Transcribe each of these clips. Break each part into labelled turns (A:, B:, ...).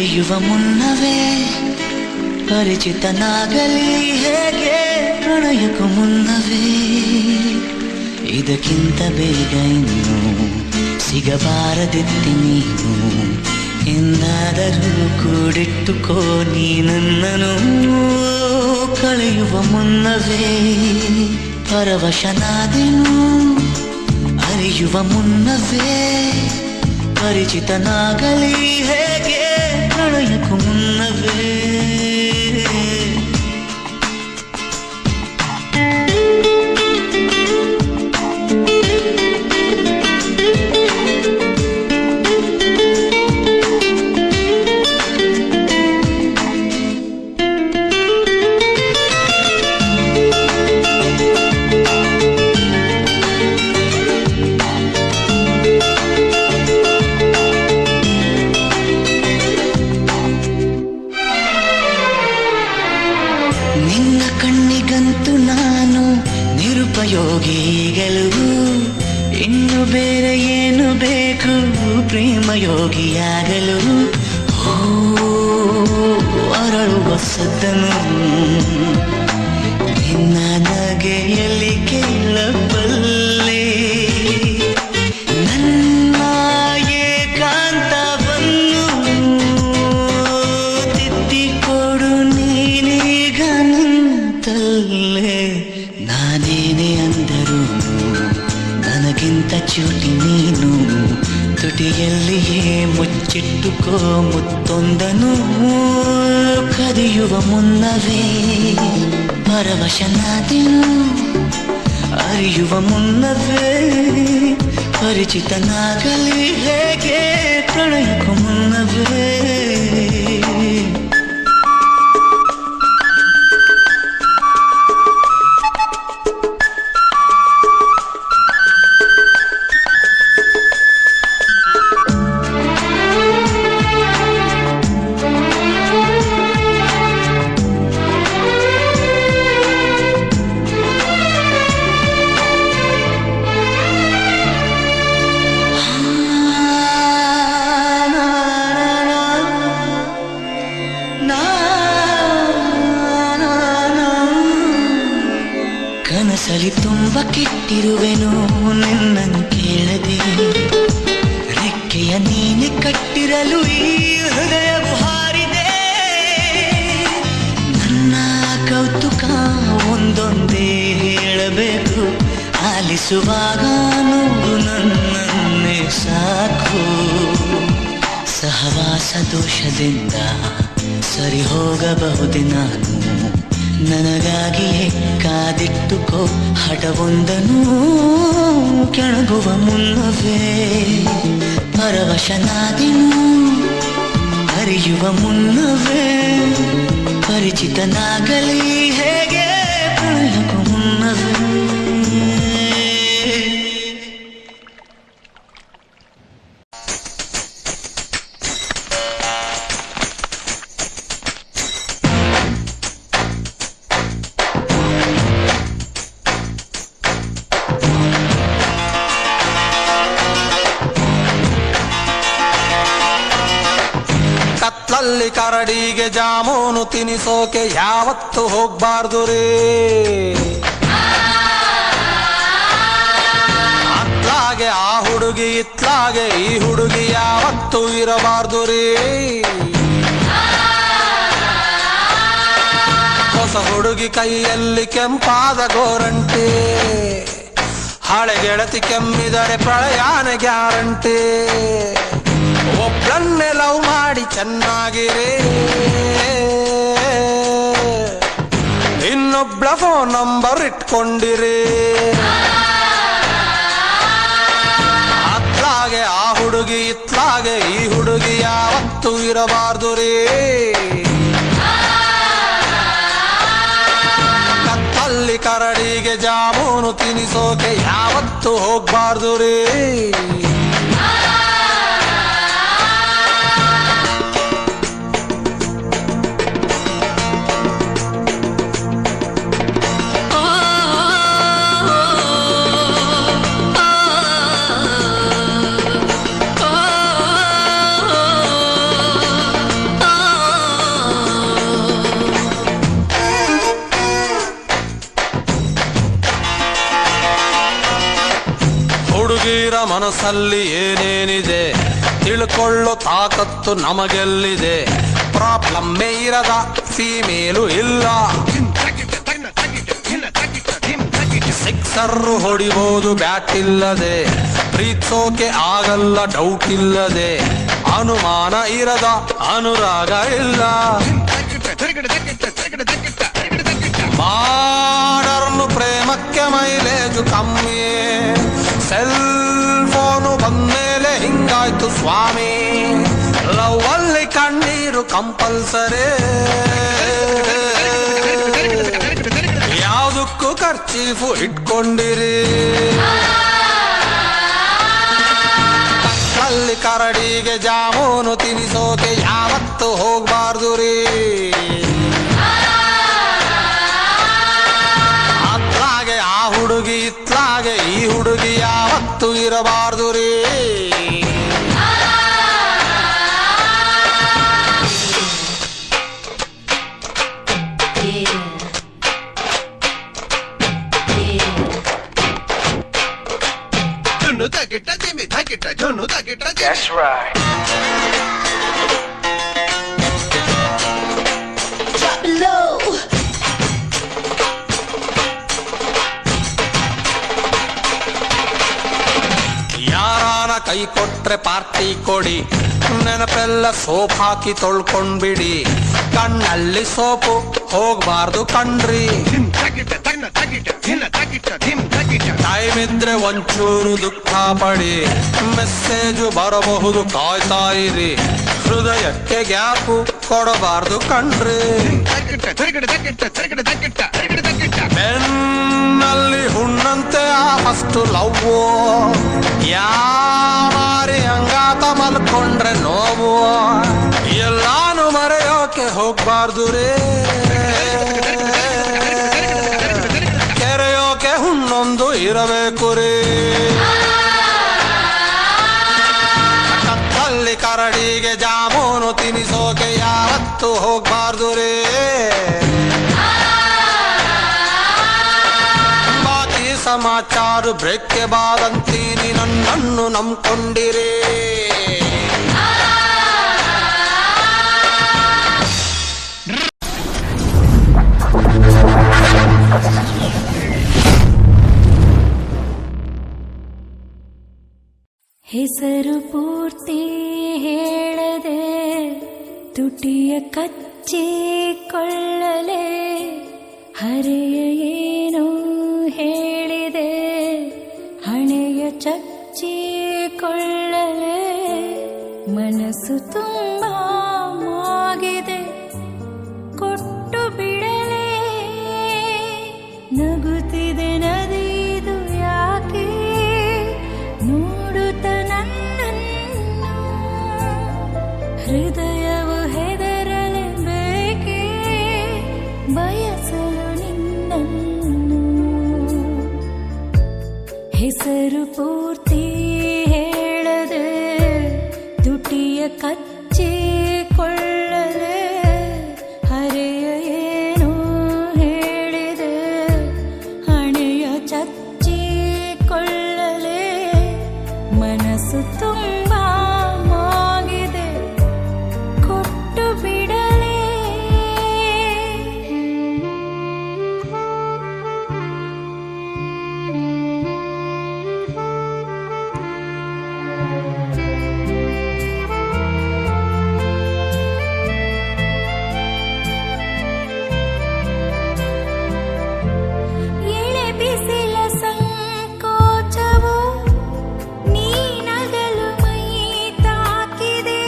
A: ಅರಿಯುವ ಮುನ್ನವೇ ಪರಿಚಿತನಾಗಲಿ ಹೇಗೆ ಪ್ರಣಯಕ್ಕೂ ಮುನ್ನವೇ ಇದಕ್ಕಿಂತ ಬೇಗ ಇನ್ನು ಸಿಗಬಾರದಿತ್ತಿ ನೀನು ಎಂದಾದರೂ ಕೂಡಿಟ್ಟುಕೋ ನೀ ನನ್ನನು ಕಳೆಯುವ ಮುನ್ನವೇ ಪರವಶನಾದೆನು ಅರಿಯುವ ಮುನ್ನವೇ ಪರಿಚಿತನಾಗಲಿ ಹೇಗೆ ಪ್ರಣಯಕ್ಕೂ ಮುನ್ನವೇ ನಿನ್ನ ಕಣ್ಣಿಗಂತೂ ನಾನು ನಿರುಪಯೋಗಿಗಳು ಇನ್ನು ಬೇರೆ ಏನು ಬೇಕು ಪ್ರೇಮಯೋಗಿಯಾಗಲು ಅರಳುವ ಸದ್ದನು ನಿನ್ನ ನಗೆಯಲ್ಲಿ ಕೇಳಬಲ್ಲೆ ನನ್ನ ಏಕಾಂತವನ್ನು ತಿದ್ದಿಕೊಡು ನೀನೀಗ ನಿಂತಲ್ಲೇ ನಾನೇನೇ ಅಂದರೂ ನನಗಿಂತ ಚೂಟಿ ನೀನು ತುಟಿಯಲ್ಲಿಯೇ ಮುಚ್ಚಿಟ್ಟುಕೋ ಮುತ್ತೊಂದನು ಕದಿಯುವ ಮುನ್ನವೇ ಪರವಶನಾದೆನು ಅರಿಯುವ ಮುನ್ನವೇ ಪರಿಚಿತನಾಗಲಿ ಹೇಗೆ ಪ್ರಣಯಕ್ಕೂ ಮುನ್ನವೇ ಕನಸಲಿ ತುಂಬ ಕೆಟ್ಟಿರುವೆನು ನಿನ್ನನ್ನು ಕೇಳದೆ ರೆಕ್ಕೆಯ ನೀನೆ ಕಟ್ಟಿರಲು ಈ ಹೃದಯ ಹಾರಿದೆ ನನ್ನ ಕೌತುಕ ಒಂದೊಂದೇ ಹೇಳಬೇಕು ಆಲಿಸುವಾಗ ನೋಡು ನನ್ನನ್ನೇ ಸಾಕು ಸಹವಾಸ ದೋಷದಿಂದ ಸರಿ ಹೋಗಬಹುದೇ ನಾನು ನನಗಾಗಿಯೇ ಕಾದಿಟ್ಟುಕೋ ಹಠವೊಂದನು ಕೆಣಗುವ ಮುನ್ನವೇ ಪರವಶನಾದೆನು ಅರಿಯುವ ಮುನ್ನವೇ ಪರಿಚಿತನಾಗಲಿ ಹೇಗೆ ಪ್ರಣಯಕ್ಕೂ ಮುನ್ನವೇ
B: ಕತ್ಲಲ್ಲಿ ಕರಡಿಗೆ ಜಾಮೂನು ತಿನಿಸೋಕೆ ಯಾವತ್ತು ಹೋಗ್ಬಾರ್ದು ರೇ ಅತ್ಲಾಗೆ ಆ ಹುಡುಗಿ ಇತ್ಲಾಗೆ ಈ ಹುಡುಗಿ ಯಾವತ್ತು ಇರಬಾರ್ದು ರೇ ಹೊಸ ಹುಡುಗಿ ಕೈಯಲ್ಲಿ ಕೆಂಪಾದ ಗೋರಂಟಿ ಹಳೆ ಗೆಳತಿ ಕೆಮ್ಮಿದರೆ ಪ್ರಳಯಾನ ಗ್ಯಾರಂಟಿ ಒಬ್ಬಳನ್ನೇ ಲವ್ ಮಾಡಿ ಚೆನ್ನಾಗಿರೇ ಇನ್ನೊಬ್ಳ ಫೋನ್ ನಂಬರ್ ಇಟ್ಕೊಂಡಿರೇ ಅತ್ಲಾಗೆ ಆ ಹುಡುಗಿ ಇತ್ಲಾಗೆ ಈ ಹುಡುಗಿ ಯಾವತ್ತು ಇರಬಾರ್ದು ರೇ ಕತ್ತಲ್ಲಿ ಕರಡಿಗೆ ಜಾಮೂನು ತಿನಿಸೋಕೆ ಯಾವತ್ತು ಹೋಗ್ಬಾರ್ದು ರೇ ಮನಸ್ಸಲ್ಲಿ ಏನೇನಿದೆ ತಿಳ್ಕೊಳ್ಳೋ ತಾಕತ್ತು ನಮಗೆಲ್ಲಿದೆ. ಪ್ರಾಬ್ಲಮ್ಮೇ ಇರದ ಫೀಮೇಲು ಇಲ್ಲ, ಸಿಕ್ಸರ್ರು ಹೊಡಿಬಹುದು ಬ್ಯಾಟ್ ಇಲ್ಲದೆ, ಪ್ರೀತ್ಸೋಕೆ ಆಗಲ್ಲ ಡೌಟ್ ಇಲ್ಲದೆ, ಅನುಮಾನ ಇರದ ಅನುರಾಗ ಇಲ್ಲ. ಮಾಡರ್ನು ಪ್ರೇಮಕ್ಕೆ ಮೈಲೇಜು ಕಮ್ಮಿ, ಸೆಲ್ ಫೋನು ಬಂದ್ಮೇಲೆ ಹಿಂಗಾಯ್ತು ಸ್ವಾಮಿ. ಲವ್ ಅಲ್ಲಿ ಕಣ್ಣೀರು ಕಂಪಲ್ಸರಿ, ಯಾವುದಕ್ಕೂ ಖರ್ಚೀಫು ಇಟ್ಕೊಂಡಿರಿ. ಕತ್ತಲ್ಲಿ ಕರಡಿಗೆ ಜಾಮೂನು ತಿನಿಸೋಕೆ ಯಾವತ್ತು ಹೋಗ್ಬಾರ್ದು ರೀ. ಅತ್ಲಾಗೆ ಆ ಹುಡುಗಿ ಇತ್ಲಾಗೆ ಈ ಹುಡುಗಿ ಯಾವತ್ತು ಇರಬಾರ್ದು ರೀ.
C: That's right.
D: Drop it low.
B: ಯಾರಾನ ಕೈ ಕೊಟ್ರೆ ಪಾರ್ಟಿ ಕೊಡಿ, ನೆನಪೆಲ್ಲ ಸೋಪ್ ಹಾಕಿ ತೊಳ್ಕೊಂಡ್ಬಿಡಿ. ಕಣ್ಣಲ್ಲಿ ಸೋಪು ಹೋಗ್ಬಾರ್ದು ಕಣ್ರಿ. ಟೈಮ್ ಇದ್ರೆ ಒಂಚೂರು ದುಃಖ ಪಡಿ, ಮೆಸೇಜು ಬರಬಹುದು ಕಾಯ್ತಾ ಇರಿ. ಹೃದಯಕ್ಕೆ ಗ್ಯಾಪು ಕೊಡಬಾರ್ದು ಕಣ್ರಿ. ಬೆನ್ನಲ್ಲಿ ಹುಣ್ಣಂತೆ ಆ ಫಸ್ಟ್ ಲವ್ವು, ಯಾರಿ ಹಂಗಾತ ಮಲ್ಕೊಂಡ್ರೆ ನೋವು. ಎಲ್ಲಾನು ಮರೆಯೋಕೆ ಹೋಗ್ಬಾರ್ದು ರೇ, ಕೆರೆಯೋಕೆ ಹುಣ್ಣೊಂದು ಇರಬೇಕು ರೇ. ಕತ್ತಲ್ಲಿ ಕರಡಿಗೆ ಜಾಮೂನು ತಿನಿಸೋಕೆ ಯಾವತ್ತು ಹೋಗ್ಬಾರ್ದು ರೇ. ಬಾಕಿ ಸಮಾಚಾರ ಬ್ರೇಕ್ಗೆ ಬಾದಂತೀನಿ, ನನ್ನನ್ನು ನಂಬ್ಕೊಂಡಿರೇ.
D: ಹೆಸರು ಪೂರ್ತಿ ಹೇಳದೆ ತುಟಿಯ ಕಚ್ಚಿಕೊಳ್ಳಲೆ, ಹರೆಯ ಏನೋ ಹೇಳಿದೆ ಹಣೆಯ ಚಚ್ಚಿಕೊಳ್ಳಲೆ. ಮನಸ್ಸು ತುಂಬ ಮಾಗಿದೆ ಕೊಟ್ಟು ಬಿಡಲೆ, ನಗುತ್ತಿದೆ ನದಿದು ಯಾಕೆ ನೋಡುತ್ತ ನನ್ನನ್ನು. ಹೃದಯವು ಹೆದರಲೆ ಬೇಕೆ ಬಯಸಲು ನಿನ್ನನ್ನು. ಹೆಸರು ಪೂರ್ತಿ ಹೇಳದೆ ತುಟಿಯ ಕಚ್ಚಿಕೊಳ್ಳಲೆ, ಹರೆಯ ಏನೋ ಹೇಳಿದೆ ಹಣೆಯ ಚಚ್ಚಿಕೊಳ್ಳಲೆ. ಮನಸ್ಸು ತುಂಬ ಮಾಗಿದೆ ಕೊಟ್ಟು ಬಿಡಲೆ. ಎಳೆ ಬಿಸಿಲ ಸಂಕೋಚವು ನೀನಗಲು ಮೈ ತಾಕಿದೆ,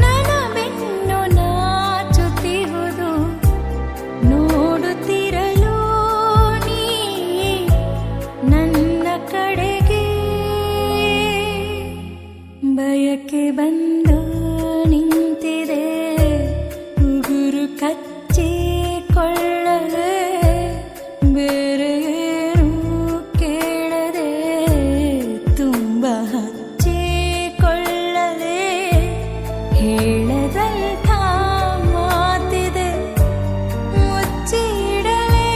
D: ನನ್ನ ಬೆನ್ನು ನಾಚುತ್ತಿರುವುದು ನೋಡುತ್ತಿರಲು ನೀ ನನ್ನ ಕಡೆಗೆ. ಬಯಕೆ ಬಂದು ನಿಂತಿದೆ ಉಗುರು ಕಚ್ಚಿಕೊಳ್ಳಲೆ, ಬೇರೆ ಏನು ಕೇಳದೆ ತುಂಬ ಹಚ್ಚಿಕೊಳ್ಳಲೆ. ಹೇಳದಂಥ ಮಾತಿದೆ ಮುಚ್ಚಿಡಲೆ.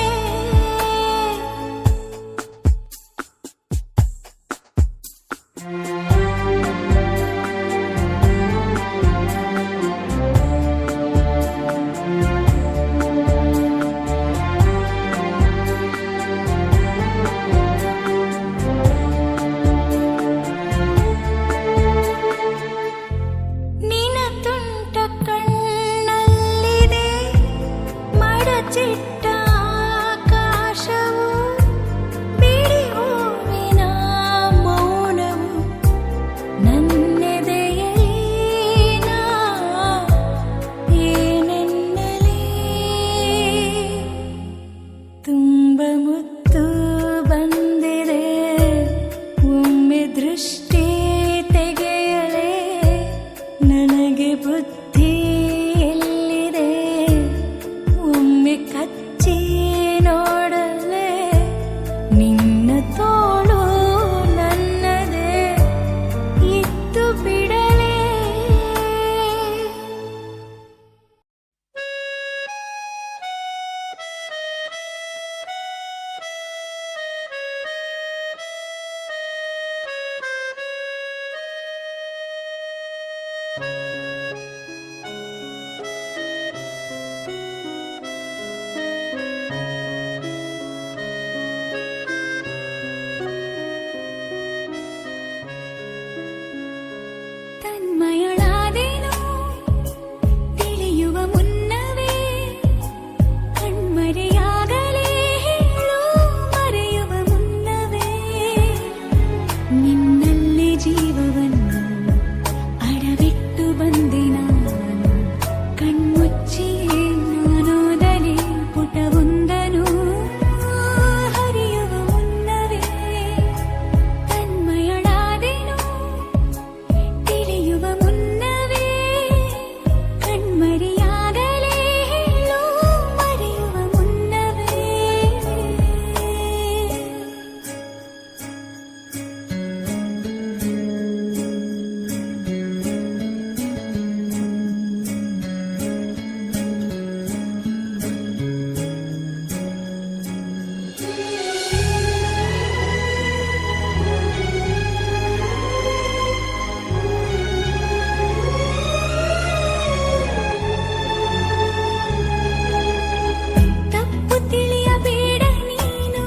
D: ನನಗೆ ಬುದ್ಧಿ ಎಲ್ಲಿದೆ ಒಮ್ಮೆ ಕಚ್ಚಿ ನೋಡಲೆ ನಿನ್ನ ತೋಳು ನನ್ನದೇ ಇತ್ತು ಬಿಡಲೇ ತನ್ಮಯಳಾದೆನು ತಿಳಿಯುವ ಮುನ್ನವೇ ಕಣ್ಮರೆಯಾಗಲೇ ಹೇಳು ಮರೆಯುವ ಮುನ್ನವೇ ನಿನ್ನಲ್ಲೇ ಜೀವವನ್ನು ಅಡವಿಟ್ಟು ಬಂದೆ ನಾನು ಕಣ್ಮುಚ್ಚಿಯೇ ನಾನೋದಲೇ ಪುಟವೊಂದನು ಹರಿಯುವ ಮುನ್ನವೇ ತನ್ಮಯಳಾದೆನು ತಿಳಿಯುವ ಮುನ್ನವೇ ಕಣ್ಮರೆಯಾಗಲೇ ಹೇಳು ಮರೆಯುವ ಮುನ್ನವೇ ತಪ್ಪು ತಿಳಿಯಬೇಡ ನೀನು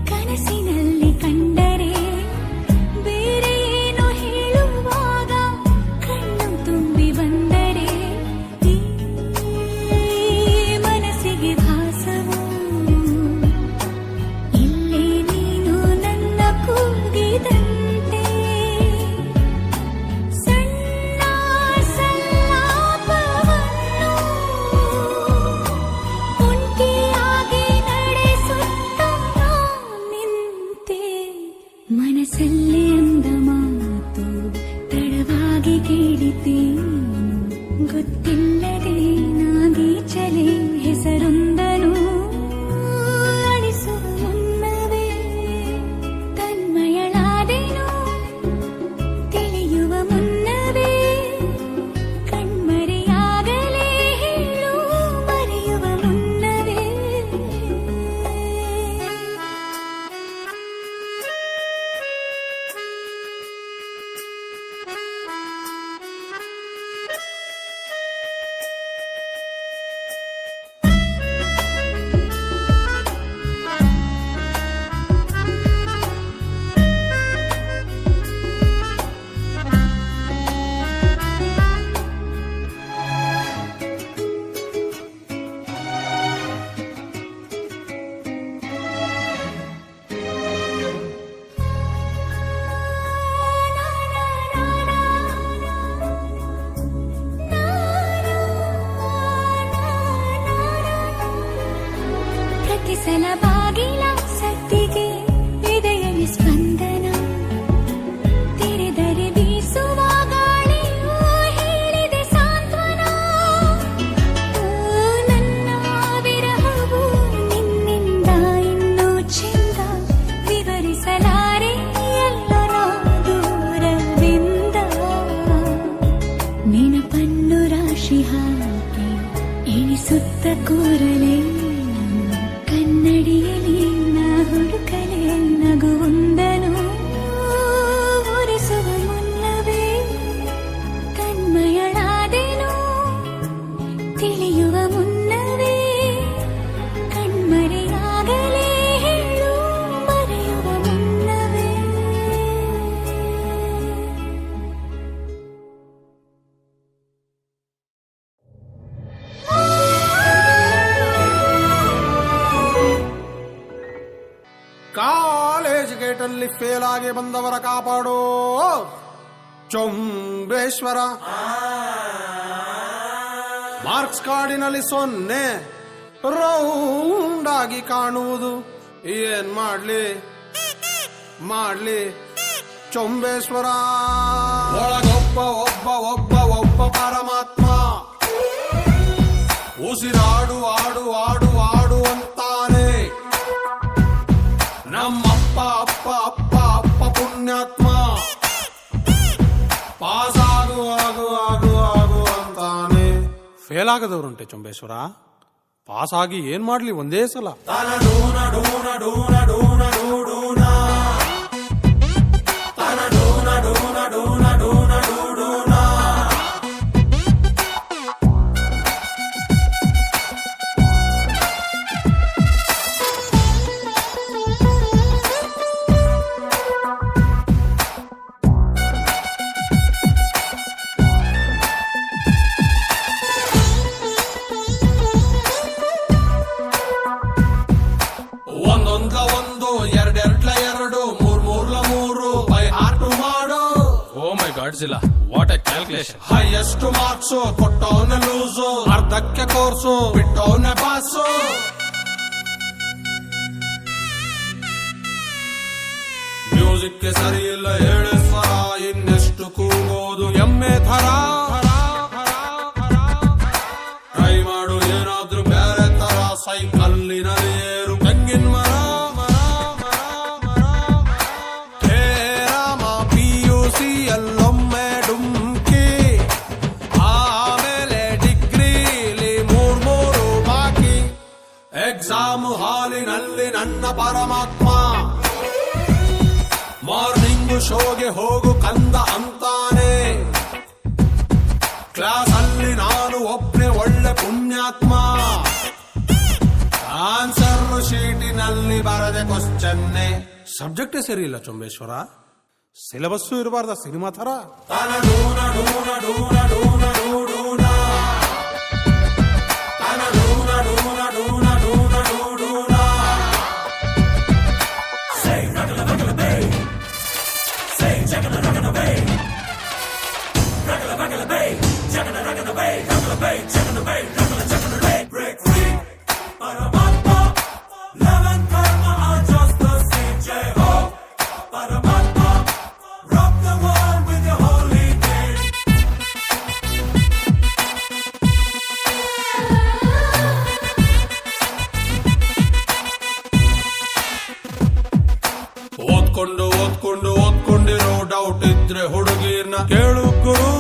D: ಕನಸಿನಲ್ಲಿ ಕಂಡರೆ ಬೇರೆ ಏನೋ ಹೇಳುವಾಗ ಕಣ್ಣು ತುಂಬಿ ಬಂದರೆ ಈ ಮನಸ್ಸಿಗೆ ಭಾಸವು ಇಲ್ಲೇ ನೀನು ನನ್ನ ಕೂಗಿದಂತೆ ಸಣ್ಣ ಸಲ್ಲಾಪವನ್ನು ಒಂಟಿಯಾಗಿ ನಡೆಸುತ್ತ ನಿಂತೆ ಮನಸ್ಸಲ್ಲಿ ಅಂದ ಮಾತು ತಡವಾಗಿ ಕೇಳಿದ್ದೇನು ಗೊತ್ತಿಲ್ಲದೆ ನಾಗೀಚಲೆ ಹೆಸರೊಂದನು ಅಳಿಸುವ ಮುನ್ನವೇ ತನ್ಮಯಳಾದೆನು ತಿಳಿಯುವ ಮುನ್ನವೇ ಕಣ್ಮರೆಯಾಗಲೇ ಹೇಳು ಮರೆಯುವ ಮುನ್ನವೇ ಪ್ರತಿ ಸಲ ಬಾಗಿಲ ಸದ್ದಿಗೆ ಎದೆಯಲ್ಲಿ ಸ್ಪಂದನ ತೆರೆದರೆ ಬೀಸುವ ಗಾಳಿಯು ಹೇಳಿದೆ ಸಾಂತ್ವನ ನನ್ನ ವಿರಹವು ನಿನ್ನಿಂದ ಇನ್ನೂ ಚೆಂದ ವಿವರಿಸಲಾರೆ ಎಲ್ಲರ ದೂರವಿಂದ ನೆನಪನ್ನು ರಾಶಿ ಹಾಕಿ ಎಣಿಸುತ್ತ ಕೂರಲೇ ಕನ್ನಡಿಯಲ್ಲಿ ನಾ ಹುಡುಕಲೇ ನಗುವೊಂದನು ಒರೆಸುವ ಮುನ್ನವೇ ತನ್ಮಯಳಾದೆನು ತಿಳಿಯುವ ಮುನ್ನವೇ ಕಣ್ಮರೆಯಾಗಲೇ ಹೇಳು ಮರೆಯುವ ಮುನ್ನವೇ
B: ಕಾಲೇಜ್ ಗೇಟಲ್ಲಿ ಫೇಲ್ ಆಗಿ ಬಂದವರ ಕಾಪಾಡೋ ಚೊಂಬೇಶ್ವರ. ಮಾರ್ಕ್ಸ್ ಕಾರ್ಡಿನಲ್ಲಿ 0 ರೌಂಡ್ ಆಗಿ ಕಾಣುವುದು. ಏನ್ ಮಾಡ್ಲಿ ಚೊಂಬೇಶ್ವರ. ಒಳಗೊಬ್ಬ ಒಬ್ಬ ಒಬ್ಬ ಒಬ್ಬ ಪರಮಾತ್ಮ ಉಸಿರಾಡು ಆಡು ಆಡು ಆಡು ಅಂತಾನೆ ನಮ್ಮಪ್ಪ ಅಪ್ಪ ಅಪ್ಪ ಅಪ್ಪ ಪುಣ್ಯಾತ್ಮ. ಪಾಸ್ ಆಗು ಆಗು ಆಗು ಆಗು ಅಂತಾನೆ. ಫೇಲ್ ಆಗದವ್ರುಂಟೆ ಚುಂಬೇಶ್ವರ, ಪಾಸ್ ಆಗಿ ಏನ್ ಮಾಡ್ಲಿ ಒಂದೇ ಸಲ. ತನಡೂನ ಡೂನ ಡೂನ ಡೂನ ಡೂಡೂನ ತನಡೂನ ಡೂನ ಡೂನ ಡೂನ ಡೂಡೂನ. ಒಂದೊಂದ್ಲ ಒಂದು ಎರಡೆರಡ್ಲ ಎರಡು ಮೂರ್ಲ ಮೂರು ಬೈ ಹಾರ್ಟು ಮಾಡು. ಓ ಮೈ ಗಾಡ್ ಜಿಲ್ಲ, what a calculation. Highest marks ಕೊಟ್ಟವನ ಲೂಸು, ಅರ್ಧಕ್ಕೆ ಕೋರ್ಸು ಬಿಟ್ಟವನ ಪಾಸು. ಮ್ಯೂಸಿಕ್ ಸರಿ ಇಲ್ಲ ಹೇಳಿ ಸ್ವರ, ಇನ್ನೆಷ್ಟು ಕೂಗೋದು ಎಮ್ಮೆ ಥರ. ಟ್ರೈ ಮಾಡು ಏನಾದ್ರೂ ಬೇರೆ ತರ, ಸೈಕಲ್ಲಿನಲ್ಲಿ ಏರು ತೆಂಗಿನ ಮರ. ರಾಮ PUC ಅಲ್ಲೊಮ್ಮೆ ಡುಮ್ಕಿ, ಆಮೇಲೆ ಡಿಗ್ರಿಲಿ ಮೂರು ಬಾಕಿ. ಎಕ್ಸಾಮ್ ಹಾಲಿನಲ್ಲಿ ನನ್ನ ಪರಮಾತ್ಮ, ಮಾರ್ನಿಂಗ್ ಶೋಗೆ ಹೋಗು ಕಂದ ಅಂತಾನೆ. ಕ್ಲಾಸ್ ಅಲ್ಲಿ ನಾನು ಒಬ್ಬನೇ ಒಳ್ಳೆ ಪುಣ್ಯಾತ್ಮ. ಆನ್ಸರ್ ಶೀಟಿನಲ್ಲಿ ಬರದೆ ಕ್ವಶ್ಚನ್ನೇ. ಸಬ್ಜೆಕ್ಟೇ ಸರಿ ಇಲ್ಲ ಚುಂಬೇಶ್ವರ, ಸಿಲೆಬಸ್ಸು ಇರಬಾರ್ದ ಸಿನಿಮಾ ತರ. ತನಡೂನ ಡೂನ ಡೂನ ಡೂನ ಡೂಡೂನ ತನಡೂನ ಡೂನ ಡೂನ ಡೂನ ಡೂಡೂನ. Say ragala ragala bay, say jagala ragala bay, ragala ragala bay, jagala ragala bay, ragala bay, jagala bay, ragala jagala bay. Break free, Paramatma, love and karma are just the same. Jai ho, Paramatma, rock the world with your holy name. ಓದ್ಕೊಂಡು ಓದ್ಕೊಂಡು ಓದ್ಕೊಂಡಿರೋ doubt ಇದ್ರೆ ಹುಡುಗಿರ್ನ ಕೇಳು ಗುರು.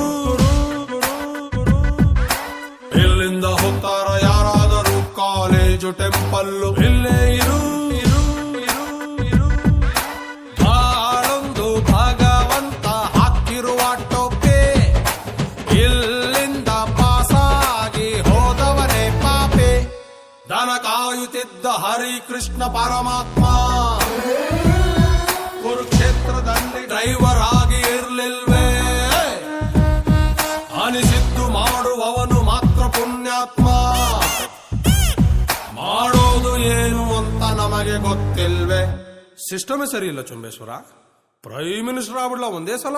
B: ಇಲ್ಲಿಂದ ಹೋಗ್ತಾರ ಯಾರಾದರೂ college temple, ಇಲ್ಲೇ ಇರು. ಬಾಳೊಂದು ಭಗವಂತ ಹಾಕಿರುವ ಟೋಪೆ, ಇಲ್ಲಿಂದ ಪಾಸಾಗಿ ಹೋದವನೇ ಪಾಪೆ. ದನ ಕಾಯುತ್ತಿದ್ದ ಹರಿಕೃಷ್ಣ ಪರಮಾತ್ಮ, ಕುರುಕ್ಷೇತ್ರದಲ್ಲಿ ಡ್ರೈವರ್ ಆಗಿ ಇರ್ಲಿಲ್ವೇ. ಅನಿಸಿದ್ದು ಮಾಡುವವನು ಮಾತ್ರ ಪುಣ್ಯಾತ್ಮ. ಮಾಡೋದು ಏನು ಅಂತ ನಮಗೆ ಗೊತ್ತಿಲ್ವೇ. ಸಿಸ್ಟಮೇ ಸರಿ ಇಲ್ಲ ಚುಂಬೇಶ್ವರ, ಪ್ರೈಮ್ ಮಿನಿಸ್ಟರ್ ಆಗ್ಬಿಡ್ಲ ಒಂದೇ ಸಲ.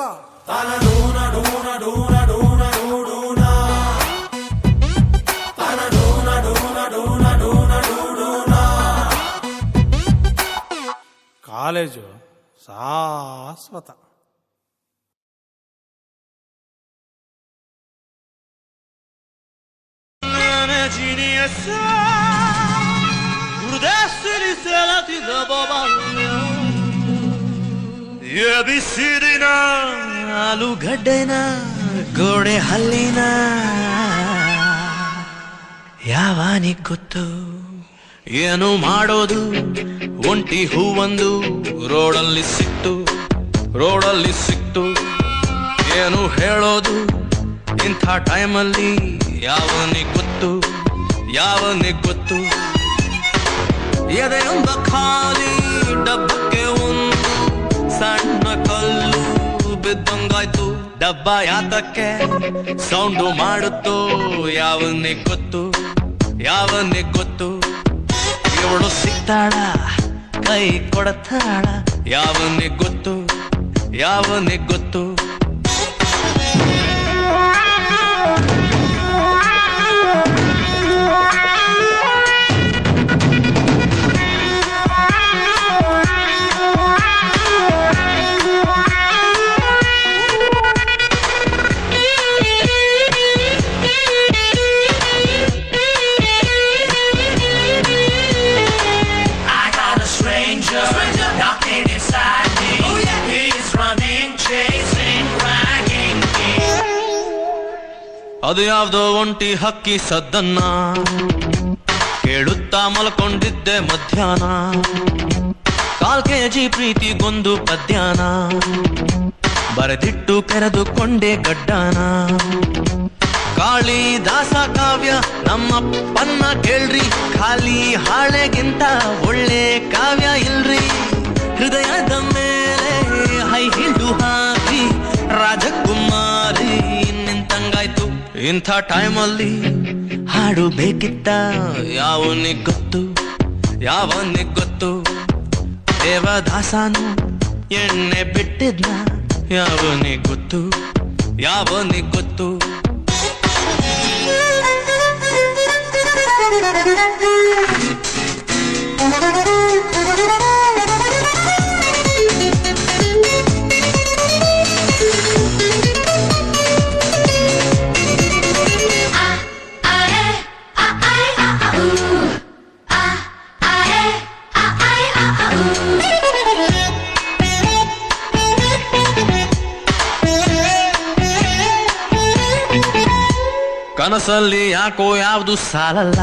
B: ತನಡೂನ ಡೂನ ಡೂನ ಡೂನ ಡೂಡೂನ ತನಡೂನ ಡೂನ ಡೂನ ಡೂನ ಡೂಡೂನ. ಕಾಲೇಜು ಶಾಶ್ವತ.
A: ಬಿಸಿರಿನ ಆಲೂಗಡ್ಡೆನ ಗೋಡೆ ಹಲ್ಲಿನ ಯಾವಾನಿಗ್ ಗೊತ್ತು ಏನು ಮಾಡೋದು. ಒಂಟಿ ಹೂವೊಂದು ರೋಡಲ್ಲಿ ಸಿಕ್ತು, ಏನು ಹೇಳೋದು ಇಂಥ ಟೈಮಲ್ಲಿ. ಯಾವನಿಗ್ ಗೊತ್ತು ಎದೆಯೊಂದ ಖಾಲಿ ಡಬ್ಬಕ್ಕೆ ಒಂದು ಸಣ್ಣ ಕಲ್ಲು ಬಿದ್ದಂಗಾಯ್ತು. ಡಬ್ಬ ಯಾತಕ್ಕೆ ಸೌಂಡು ಮಾಡುತ್ತೋ ಯಾವನಿಗ್ ಗೊತ್ತು. ಇವಳು ಸಿಗ್ತಾಳ ಕೈ ಕೊಡತಾಳ ಯಾವನಿಗ್ ಗೊತ್ತು. ಅದು ಯಾವ್ದೋ ಒಂಟಿ ಹಕ್ಕಿ ಸದ್ದನ್ನ ಕೇಳುತ್ತಾ ಮಲ್ಕೊಂಡಿದ್ದೆ ಮಧ್ಯಾಹ್ನ. 1/4 kg ಪ್ರೀತಿಗೊಂದು ಪದ್ಯಾನ ಬರೆದಿಟ್ಟು ಕೆರೆದುಕೊಂಡೆ ಗಡ್ಡಾನ. ಕಾಳಿದಾಸ ಕಾವ್ಯ ನಮ್ಮಪ್ಪನ್ನ ಕೇಳ್ರಿ, ಖಾಲಿ ಹಾಳೆಗಿಂತ ಒಳ್ಳೆ ಕಾವ್ಯ ಇಲ್ರಿ. ಹೃದಯದ ಮೇಲೆ ಹೈ ಹಿಲ್ಡು ಹಾಕಿ ರಾಜಕುಮಾರಿ ನಿಂತಂಗಾಯ್ತು. ಇಂಥ ಟೈಮಲ್ಲಿ ಹಾಡು ಬೇಕಿತ್ತ ಯಾವನಿಗ್ ಗೊತ್ತು, ಯಾವನಿಗ್ ಗೊತ್ತು. ದೇವದಾಸನು ಎಣ್ಣೆ ಬಿಟ್ಟಿದ್ನ ಯಾವನಿಗ್ ಗೊತ್ತು, ಯಾವನಿಗ್ ಗೊತ್ತು. ಕನಸಲ್ಲಿ ಯಾಕೋ ಯಾವ್ದು ಸಾಲಲ್ಲ,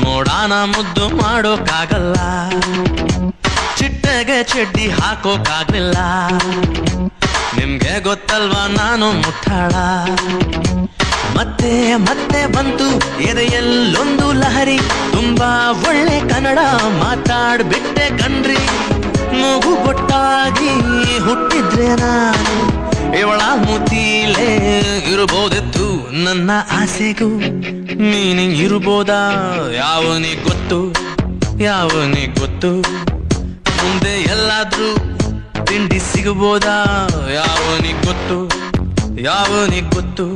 A: ಮೋಡಾನ ಮುದ್ದು ಮಾಡೋಕ್ಕಾಗಲ್ಲ. ಚಿಟ್ಟೆಗೆ ಚಡ್ಡಿ ಹಾಕೋಕ್ಕಾಗ್ಲಿಲ್ಲ, ನಿಮ್ಗೆ ಗೊತ್ತಲ್ವಾ ನಾನು ಮುಟ್ಟಾಳ. ಮತ್ತೆ ಮತ್ತೆ ಬಂತು ಎದೆಯಲ್ಲೊಂದು ಲಹರಿ, ತುಂಬಾ ಒಳ್ಳೆ ಕನ್ನಡ ಮಾತಾಡ್ಬಿಟ್ಟೆ ಕಣ್ರಿ. ಮೂಗು ಗೊಟ್ಟಾಗಿ ಹುಟ್ಟಿದ್ರೆ ನಾನು ಇವಳ ಮುತೀಲೇ ಇರಬಹುದಿತ್ತು. ನನ್ನ ಆಸೆಗೂ ಮೀನಿಂಗ್ ಇರ್ಬೋದಾ ಯಾವನಿಗ್ ಗೊತ್ತು, ಯಾವನಿಗ್ ಗೊತ್ತು. ಮುಂದೆ ಎಲ್ಲಾದ್ರೂ ತಿಂಡಿ ಸಿಗಬೋದಾ ಯಾವನಿಗ್ ಗೊತ್ತು, ಯಾವನಿಗ್ ಗೊತ್ತು.